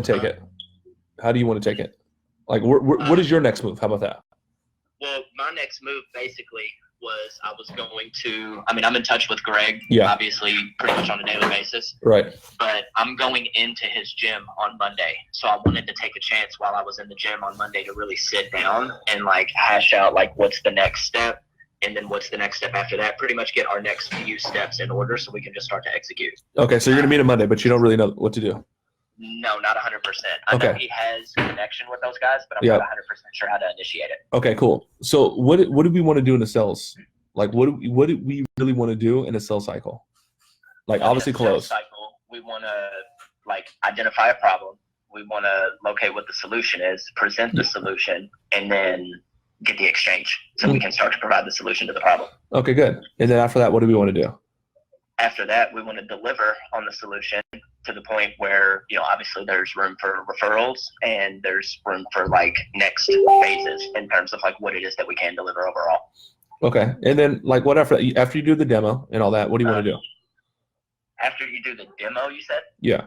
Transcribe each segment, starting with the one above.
to take it? How do you want to take it? Like, what is your next move? How about that? Well, my next move basically was I was going to, I mean, I'm in touch with Greg, Yeah. obviously, pretty much on a daily basis. Right. But I'm going into his gym on Monday. So I wanted to take a chance while I was in the gym on Monday to really sit down and, like, hash out, like, what's the next step and then what's the next step after that. Pretty much get our next few steps in order so we can just start to execute. Okay, so you're going to meet him Monday, but you don't really know what to do. No, not 100%. I know he has connection with those guys, but I'm not 100% sure how to initiate it. Okay, cool. So what do we want to do in the sales? Like, what do we really want to do in a sales cycle? Like, obviously close. Sales cycle, we want to, like, identify a problem. We want to locate what the solution is, present the solution, and then get the exchange so we can start to provide the solution to the problem. Okay, good. And then after that, what do we want to do? After that, we want to deliver on the solution to the point where, you know, obviously there's room for referrals and there's room for, like, next phases in terms of, like, what it is that we can deliver overall. Okay. And then, like, what after you do the demo and all that, what do you want to do? After you do the demo, you said? Yeah.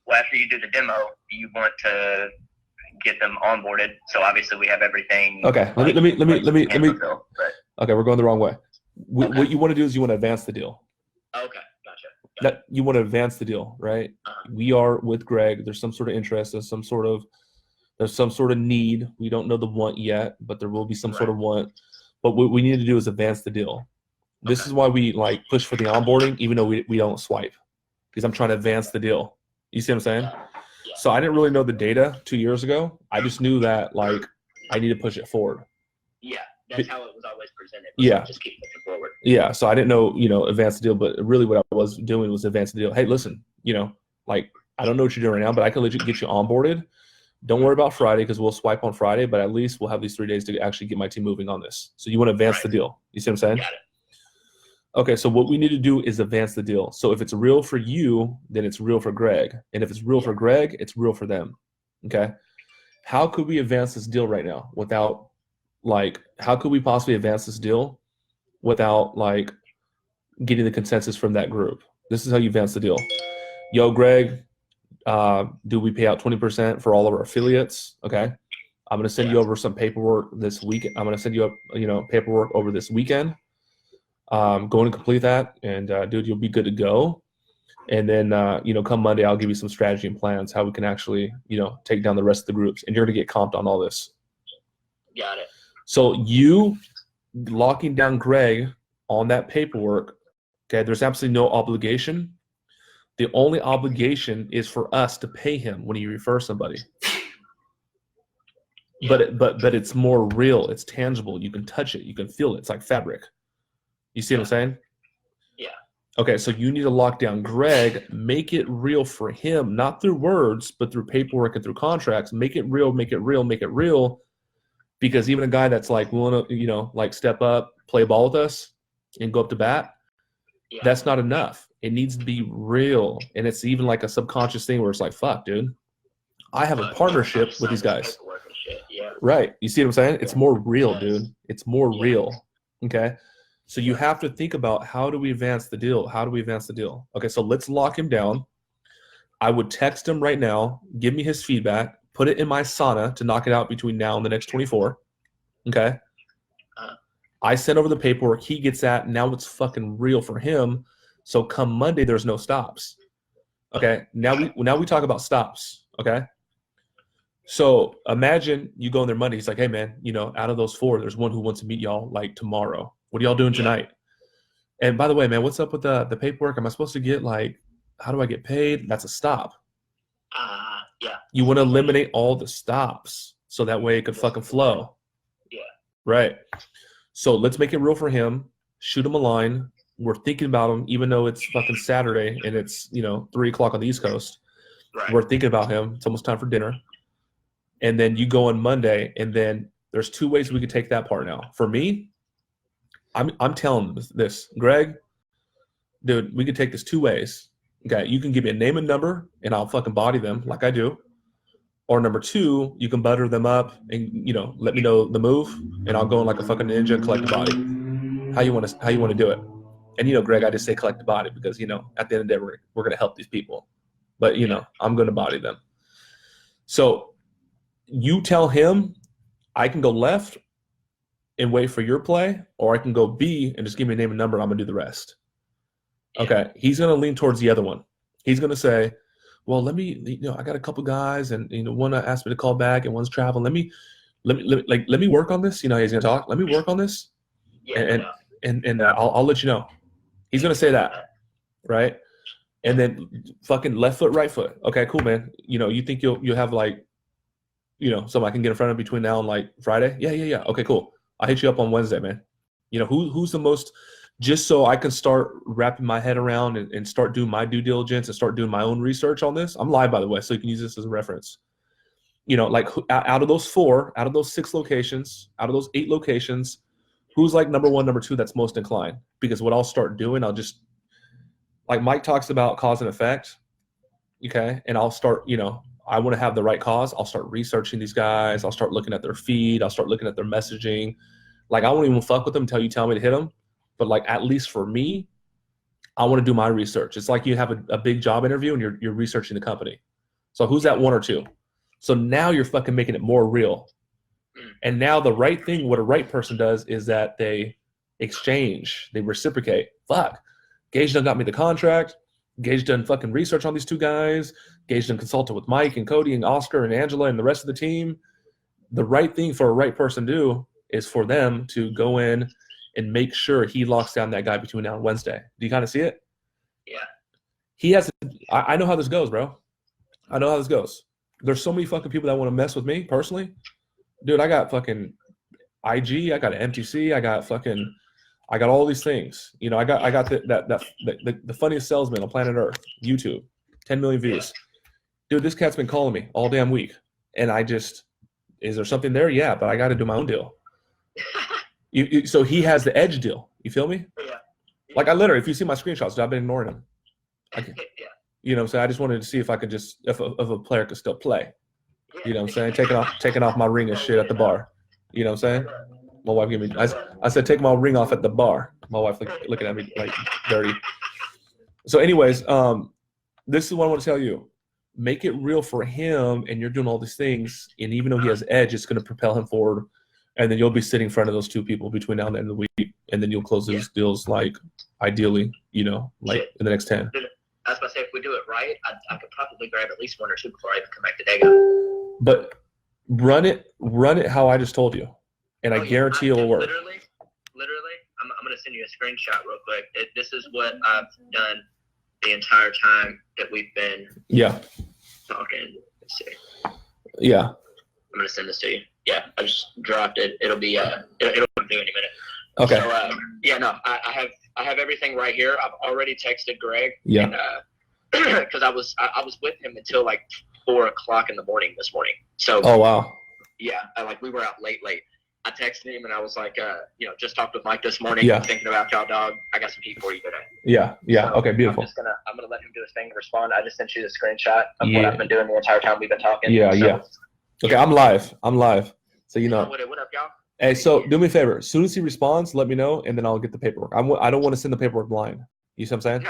Well, after you do the demo, you want to get them onboarded. So obviously we have everything. Okay. Let me. Okay, we're going the wrong way. What you want to do is you want to advance the deal. Okay, gotcha. That you want to advance the deal, right? We are with Greg. There's some sort of interest. There's some sort of need. We don't know the want yet, but there will be some sort of want. But what we need to do is advance the deal. This is why we, like, push for the onboarding, even though we don't swipe, because I'm trying to advance the deal. You see what I'm saying? Yeah. So I didn't really know the data 2 years ago. I just knew that, like, I need to push it forward. Yeah, that's how it was always presented. Yeah. Just keep pushing forward. Yeah, so I didn't know, advance the deal, but really what I was doing was advance the deal. Hey, listen, like, I don't know what you're doing right now, but I can legit get you onboarded. Don't worry about Friday because we'll swipe on Friday, but at least we'll have these 3 days to actually get my team moving on this. So you want to advance the deal. You see what I'm saying? Got it. Okay, so what we need to do is advance the deal. So if it's real for you, then it's real for Greg. And if it's real for Greg, it's real for them. Okay? How could we advance this deal right now without, like, how could we possibly advance this deal without, like, getting the consensus from that group? This is how you advance the deal. Yo, Greg, do we pay out 20% for all of our affiliates? Okay. I'm going to send you over some paperwork this week. I'm going to send you up, paperwork over this weekend. Go and complete that, and dude, you'll be good to go. And then, come Monday, I'll give you some strategy and plans how we can actually, take down the rest of the groups. And you're going to get comped on all this. Got it. So you locking down Greg on that paperwork, okay, there's absolutely no obligation. The only obligation is for us to pay him when you refer somebody. Yeah. But it's more real. It's tangible. You can touch it. You can feel it. It's like fabric. You see what I'm saying? Yeah. Okay, so you need to lock down Greg, make it real for him, not through words, but through paperwork and through contracts. Make it real, make it real, make it real. Because even a guy that's like willing to, like step up, play ball with us, and go up to bat, that's not enough. It needs to be real. And it's even like a subconscious thing where it's like, fuck, dude, I have a partnership with these guys. Yeah. Right. You see what I'm saying? It's more real, dude. It's more real. Okay. So you have to think about, how do we advance the deal? How do we advance the deal? Okay, so let's lock him down. I would text him right now, give me his feedback, put it in my sauna to knock it out between now and the next 24. Okay? I send over the paperwork. He gets that. Now it's fucking real for him. So come Monday, there's no stops. Okay? Now we talk about stops. Okay? So imagine you go in there Monday. He's like, hey, man, out of those 4, there's one who wants to meet y'all like tomorrow. What are y'all doing tonight? And by the way, man, what's up with the paperwork? Am I supposed to get, like, how do I get paid? That's a stop. Yeah. You want to eliminate all the stops so that way it could fucking flow. Yeah. Right. So let's make it real for him. Shoot him a line. We're thinking about him, even though it's fucking Saturday and it's, 3 o'clock on the East Coast. Right. We're thinking about him. It's almost time for dinner. And then you go on Monday, and then there's 2 ways we could take that part now. For me, I'm telling this, Greg, dude, we could take this 2 ways. Okay, you can give me a name and number, and I'll fucking body them like I do. Or number 2, you can butter them up and let me know the move, and I'll go in like a fucking ninja and collect the body. How you want to do it? And Greg, I just say collect the body because at the end of the day we're gonna help these people, but I'm gonna body them. So you tell him I can go left and wait for your play, or I can go B and just give me a name and number. I'm gonna do the rest. Okay. He's gonna lean towards the other one. He's gonna say, well, let me, I got a couple guys, and one asked me to call back, and one's traveling. Let me work on this. He's gonna talk. Let me work on this, and I'll let you know. He's gonna say that, right? And then fucking left foot, right foot. Okay, cool, man. You think you'll have something I can get in front of between now and like Friday? Yeah. Okay, cool. I'll hit you up on Wednesday, man. Who's the most, just so I can start wrapping my head around and start doing my due diligence and start doing my own research on this. I'm live, by the way, so you can use this as a reference. Like out of those 4, out of those 6 locations, out of those 8 locations, who's like number 1, number 2 that's most inclined? Because what I'll start doing, I'll just, like Mike talks about cause and effect, okay? And I'll start, I want to have the right cause. I'll start researching these guys. I'll start looking at their feed. I'll start looking at their messaging. Like, I won't even fuck with them until you tell me to hit them. But like, at least for me, I want to do my research. It's like you have a big job interview and you're researching the company. So who's that 1 or 2? So now you're fucking making it more real. And now the right thing, what a right person does is that they exchange, they reciprocate. Fuck. Gage done got me the contract. Gage done fucking research on these 2 guys. Gage done consulted with Mike and Cody and Oscar and Angela and the rest of the team. The right thing for a right person to do is for them to go in and make sure he locks down that guy between now and Wednesday. Do you kind of see it? Yeah. He has. I know how this goes, bro. I know how this goes. There's so many fucking people that want to mess with me personally. Dude, I got fucking IG. I got an MTC. I got all these things. I got the funniest salesman on planet Earth. YouTube, 10 million views. Dude, this cat's been calling me all damn week, and is there something there? Yeah, but I got to do my own deal. So he has the edge deal. You feel me? Yeah. Like, I literally, if you see my screenshots, dude, I've been ignoring him. So I just wanted to see if I could if a player could still play. You know what I'm saying? Taking off my ring and shit at the bar. You know what I'm saying? My wife gave me. I said, take my ring off at the bar. My wife looking at me like dirty. So, anyways, this is what I want to tell you. Make it real for him, and you're doing all these things. And even though he has edge, it's going to propel him forward. And then you'll be sitting in front of those 2 people between now and the end of the week, and then you'll close those deals like ideally, like in the next 10. I was about to say, if we do it right, I could probably grab at least 1 or 2 before I even come back to Dago. But run it how I just told you, and I guarantee it will work. Literally, I'm going to send you a screenshot real quick. This is what I've done the entire time that we've been talking. Let's see. Yeah. I'm going to send this to you. Yeah, I just dropped it. It'll be it'll come through any minute. Okay. So I have everything right here. I've already texted Greg. Yeah. Because I was with him until like 4 o'clock in the morning this morning. So. Oh wow. Yeah, we were out late. I texted him and I was like, just talked with Mike this morning. Yeah. I'm thinking about y'all, dog. I got some heat for you today. Yeah. So okay, beautiful. I'm gonna let him do his thing and respond. I just sent you the screenshot of what I've been doing the entire time we've been talking. Yeah. Okay, I'm live. So What up, y'all? Hey, so do me a favor. As soon as he responds, let me know, and then I'll get the paperwork. I don't want to send the paperwork blind. You see what I'm saying?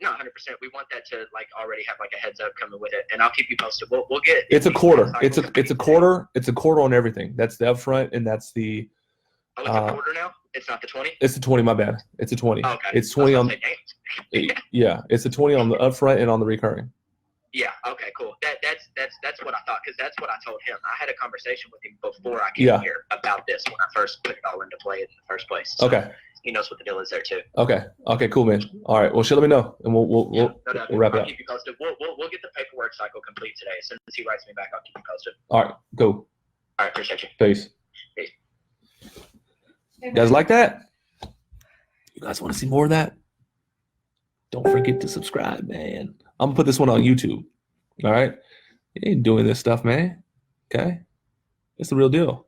No, 100%. We want that to already have a heads up coming with it, and I'll keep you posted. We'll get. It's a quarter. It's a quarter. It's a quarter on everything. That's the upfront, and that's the. Oh, it's a quarter now. It's not the 20. It's the 20. My bad. It's a 20. Oh, okay. It's 20 on. Yeah, it's a 20 on the upfront and on the recurring. Yeah. Okay. Cool. That's what I thought, because that's what I told him. I had a conversation with him before I came here about this when I first put it all into play in the first place. So okay. He knows what the deal is there too. Okay. Cool, man. All right. Well, let me know, and we'll wrap it up. I'll keep you posted. We'll get the paperwork cycle complete today. As soon as he writes me back, I'll keep you posted. All right. Go. All right. Appreciate you. Peace. You guys like that? You guys want to see more of that? Don't forget to subscribe, man. I'm gonna put this one on YouTube. All right. You ain't doing this stuff, man. Okay. It's the real deal.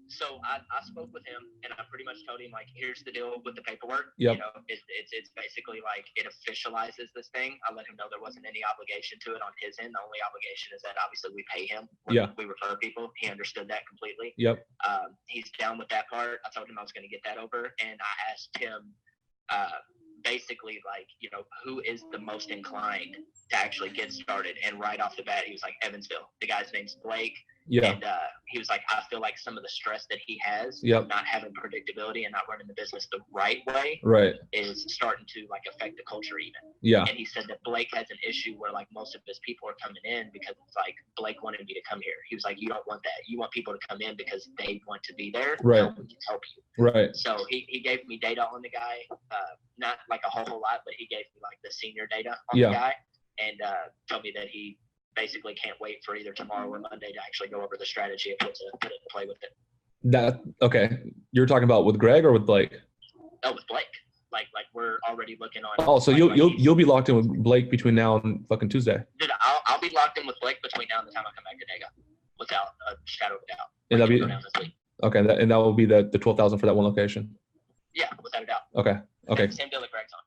So I spoke with him, and I pretty much told him, here's the deal with the paperwork. Yep. It's basically it officializes this thing. I let him know there wasn't any obligation to it on his end. The only obligation is that obviously we pay him when we refer people. He understood that completely. Yep. He's down with that part. I told him I was going to get that over, and I asked him basically like, who is the most inclined to actually get started? And right off the bat, he was like, Evansville. The guy's name's Blake. Yeah. And he was like, I feel like some of the stress that he has, Yep. not having predictability and not running the business the right way, Right. is starting to like affect the culture even. Yeah. And he said that Blake has an issue where like most of his people are coming in because it's like, Blake wanted me to come here. He was like, you don't want that. You want people to come in because they want to be there. Right. No one can help you. Right. So he gave me data on the guy, not like a whole lot, but he gave me like the senior data on the guy, and told me that he basically can't wait for either tomorrow or Monday to actually go over the strategy and put it in play with it. That okay? You're talking about with Greg or with Blake? Oh, with Blake. Like we're already looking on. Oh, so like, you'll be locked in with Blake between now and fucking Tuesday. Dude, I'll be locked in with Blake between now and the time I come back to Dega, without a shadow of a doubt. And that'll be go down this week. Okay, and that will be the 12,000 for that one location. Yeah, without a doubt. Okay. Same deal that Greg's on.